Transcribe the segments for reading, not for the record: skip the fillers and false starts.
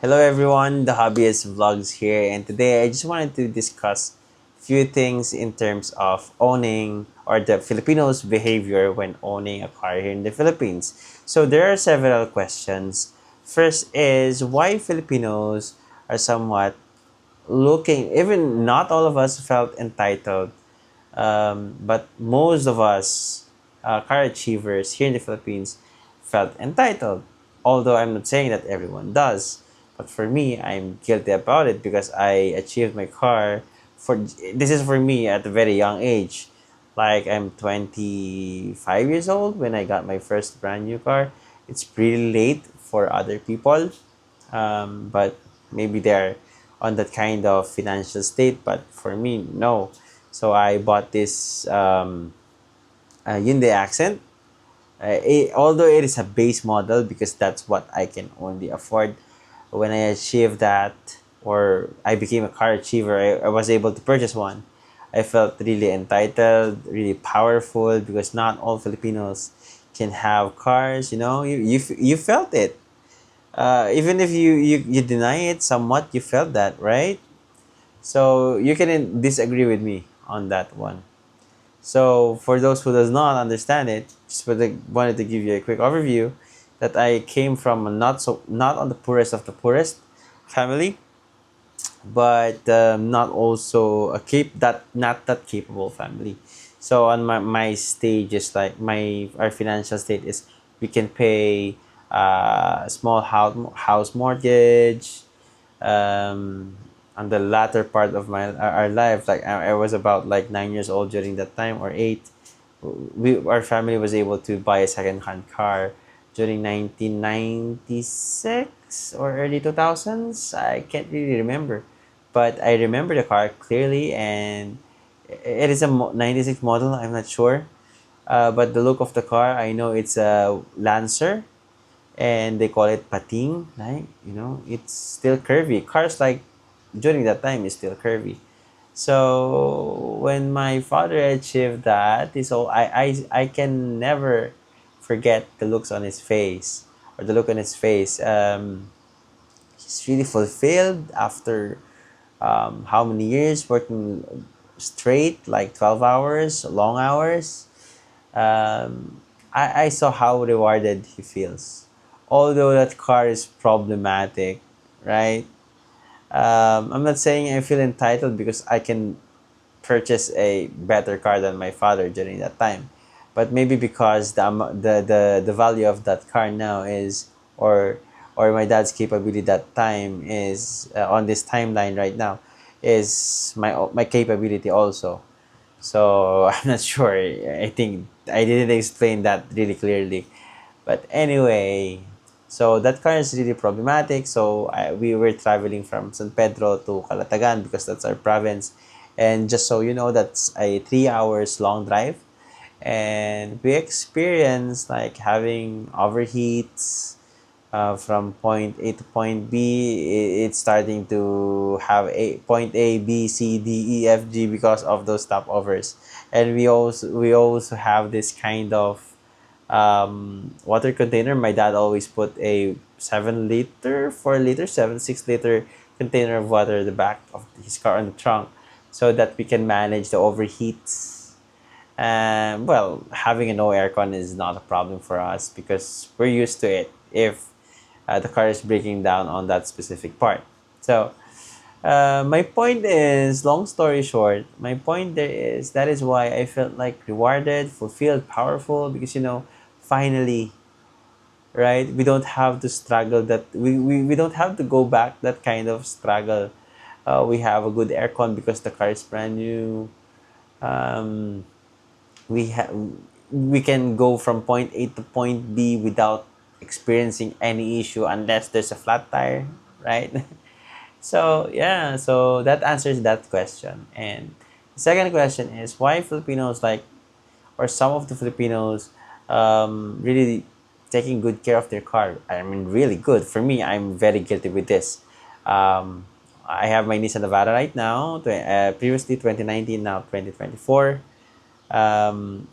Hello everyone, the Hobbyist Vlogs here, and today I just wanted to discuss few things in terms of owning or the Filipinos' behavior when owning a car here in the Philippines. So there are several questions. First is why Filipinos are somewhat looking, even not all of us felt entitled, but most of us, car achievers here in the Philippines, felt entitled. Although I'm not saying that everyone does, but for me, I'm guilty about it because I achieved my car. For this is for me at a very young age, like I'm 25 years old when I got my first brand new car. It's pretty late for other people, but maybe they're on that kind of financial state. But for me, no. So I bought this Hyundai Accent. Although it is a base model because that's what I can only afford. When I achieved that, or I became a car achiever, I was able to purchase one. I felt really entitled, really powerful because not all Filipinos can have cars. You felt it. Even if you deny it somewhat, you felt that, right? So you can disagree with me on that one. So for those who does not understand it, just wanted to give you a quick overview that I came from a not on the poorest of the poorest family, but not also a not that capable family. So on my stage is like my our financial state is we can pay a small house mortgage. On the latter part of our life, like I was about like 9 years old during that time, or eight. Our family was able to buy a second-hand car during 1996 or early 2000s. I can't really remember, but I remember the car clearly, and it is a 96 model. I'm not sure, but the look of the car, I know it's a Lancer, and they call it pating. Like it's still curvy. Cars like during that time is still curvy. So when my father achieved that, is all I can never forget the looks on his face, or the look on his face. He's really fulfilled after how many years working straight, like 12 hours, long hours. I saw how rewarded he feels. Although that car is problematic, right? I'm not saying I feel entitled because I can purchase a better car than my father during that time, but maybe because the value of that car now is, or my dad's capability that time is, on this timeline right now, is my capability also. So I'm not sure. I think I didn't explain that really clearly. But anyway, so that car is really problematic. So we were traveling from San Pedro to Calatagan because that's our province. And just so you know, that's a 3 hours long drive. And we experienced like having overheats, from point A to point B. It's starting to have a point A, B, C, D, E, F, G because of those stopovers. And we also have this kind of water container. My dad always put a 7 liter, 4 liter, 7 6 liter container of water at the back of his car on the trunk, so that we can manage the overheats. Well, having a no aircon is not a problem for us because we're used to it if the car is breaking down on that specific part. So my point is, long story short, my point there is that is why I felt like rewarded, fulfilled, powerful, because finally, right, we don't have to struggle that we don't have to go back that kind of struggle. We have a good aircon because the car is brand new. um, we can go from point A to point B without experiencing any issue unless there's a flat tire, right? So yeah, so that answers that question. And the second question is why Filipinos like, or some of the Filipinos, really taking good care of their car. I mean, really good. For me, I'm very guilty with this. Um, I have my Nissan Navara right now. Previously 2019, now 2024. Um,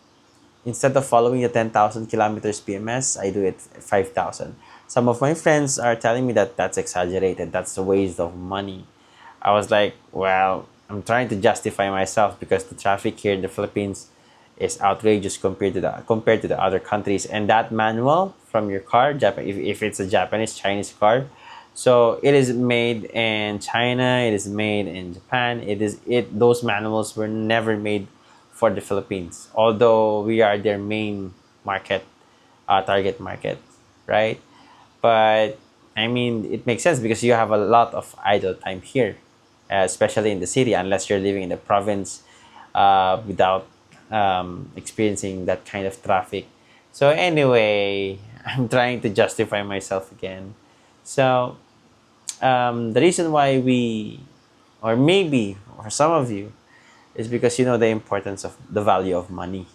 Instead of following the 10,000 kilometers PMS, I do it 5,000. Some of my friends are telling me that that's exaggerated, that's a waste of money. I was like, well, I'm trying to justify myself because the traffic here in the Philippines is outrageous compared to the other countries. And that manual from your car, if it's a Japanese Chinese car, so it is made in China, it is made in Japan. It those manuals were never made for the Philippines, although we are their main market, target market, right? But I mean, it makes sense because you have a lot of idle time here, especially in the city, unless you're living in the province without experiencing that kind of traffic. So, anyway, I'm trying to justify myself again. So, the reason why we, or maybe, or some of you, is because you know the importance of the value of money.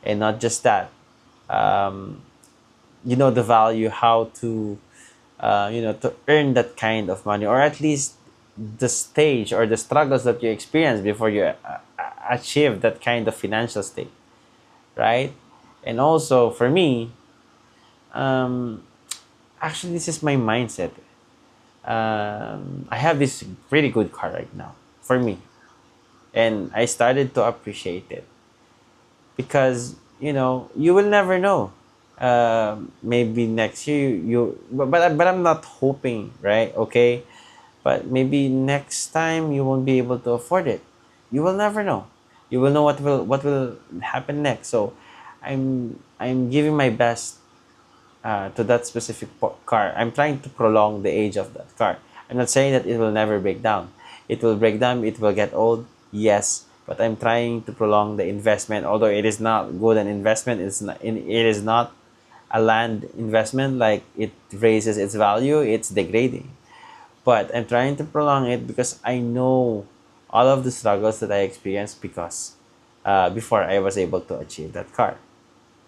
And not just that, um, you know the value how to to earn that kind of money, or at least the stage or the struggles that you experience before you achieve that kind of financial state, right? And also for me, um, actually this is my mindset. I have this pretty good car right now for me, and I started to appreciate it because you will never know. Maybe next year but I'm not hoping, right? Okay, but maybe next time you won't be able to afford it. You will never know. You will know what will happen next. So I'm giving my best to that specific car. I'm trying to prolong the age of that car. I'm not saying that it will never break down. It will break down, it will get old, yes, but I'm trying to prolong the investment. Although it is not good an investment, it is not a land investment, like it raises its value, it's degrading. But I'm trying to prolong it because I know all of the struggles that I experienced because before I was able to achieve that car.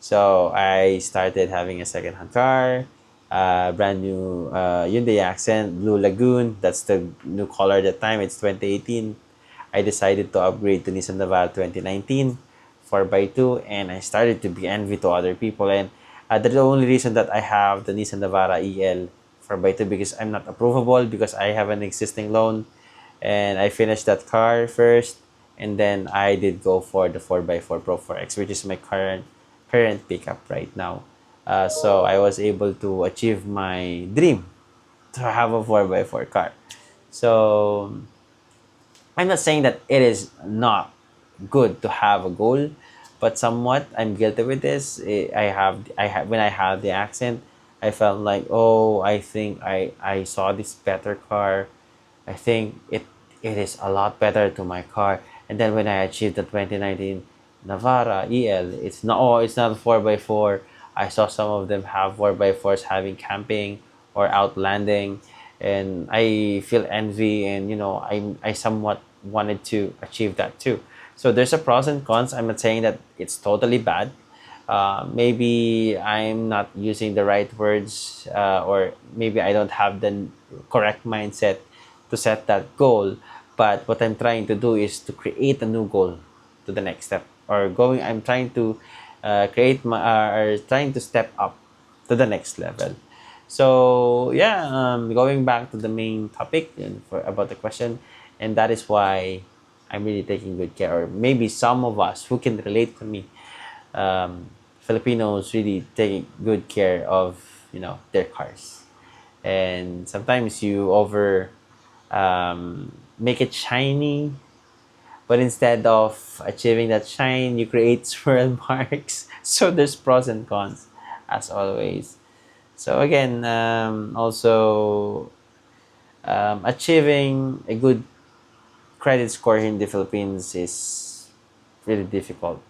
So I started having a second-hand car, brand new Hyundai Accent, Blue Lagoon. That's the new color at the time. It's 2018. I decided to upgrade to Nissan Navara 2019, 4x2, and I started to be envy to other people. And that's the only reason that I have the Nissan Navara EL 4x2 because I'm not approvable because I have an existing loan, and I finished that car first, and then I did go for the 4x4 Pro 4X, which is my current pickup right now. So I was able to achieve my dream to have a 4x4 car. So I'm not saying that it is not good to have a goal, but somewhat I'm guilty with this. I have when I had the accent, I felt like, oh, I think I saw this better car. I think it is a lot better to my car. And then when I achieved the 2019 Navara EL, it's not 4x4. I saw some of them have 4x4s having camping or outlanding, and I feel envy, and I somewhat wanted to achieve that too. So there's a pros and cons. I'm not saying that it's totally bad. Maybe I'm not using the right words, or maybe I don't have the correct mindset to set that goal. But what I'm trying to do is to create a new goal to the next step, or going. I'm trying to create my or trying to step up to the next level. So yeah, going back to the main topic and for about the question, and that is why I'm really taking good care, or maybe some of us who can relate to me, Filipinos really take good care of their cars, and sometimes you over make it shiny, but instead of achieving that shine, you create swirl marks. So there's pros and cons, as always. So again, also achieving a good credit score here in the Philippines is really difficult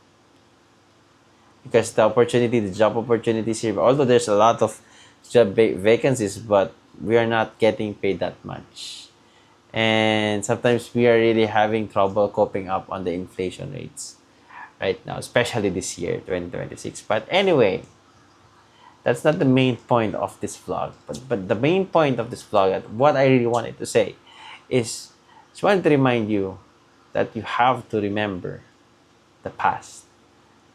because the job opportunities here, although there's a lot of vacancies, but we are not getting paid that much. And sometimes we are really having trouble coping up on the inflation rates right now, especially this year, 2026. But anyway, that's not the main point of this vlog. But the main point of this vlog, what I really wanted to say, is just wanted to remind you that you have to remember the past,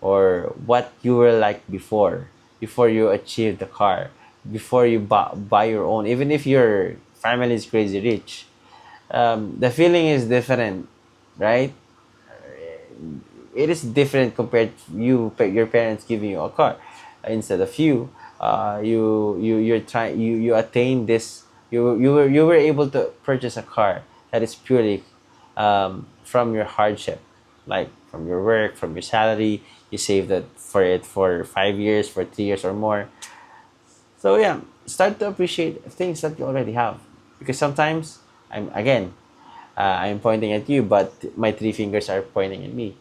or what you were like before you achieved the car, before you buy your own, even if your family is crazy rich. The feeling is different, right? It is different compared to your parents giving you a car instead of you. You're trying, you attain this, you were able to purchase a car that is purely from your hardship, like from your work, from your salary. You saved that for it for 5 years, for 3 years or more. So yeah, start to appreciate things that you already have, because sometimes I'm pointing at you, but my three fingers are pointing at me.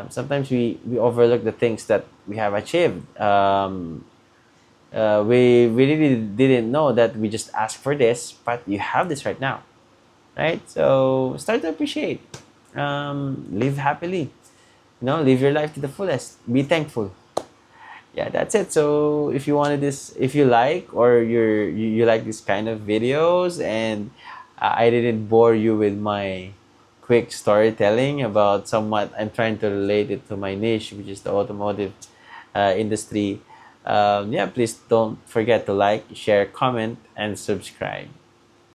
Sometimes we overlook the things that we have achieved. We really didn't know that we just asked for this, but you have this right now, right? So start to appreciate. Live happily. Live your life to the fullest. Be thankful. Yeah, that's it. So if you wanted this, if you like, or you like this kind of videos, and I didn't bore you with my quick storytelling about somewhat, I'm trying to relate it to my niche, which is the automotive industry. Yeah, please don't forget to like, share, comment, and subscribe.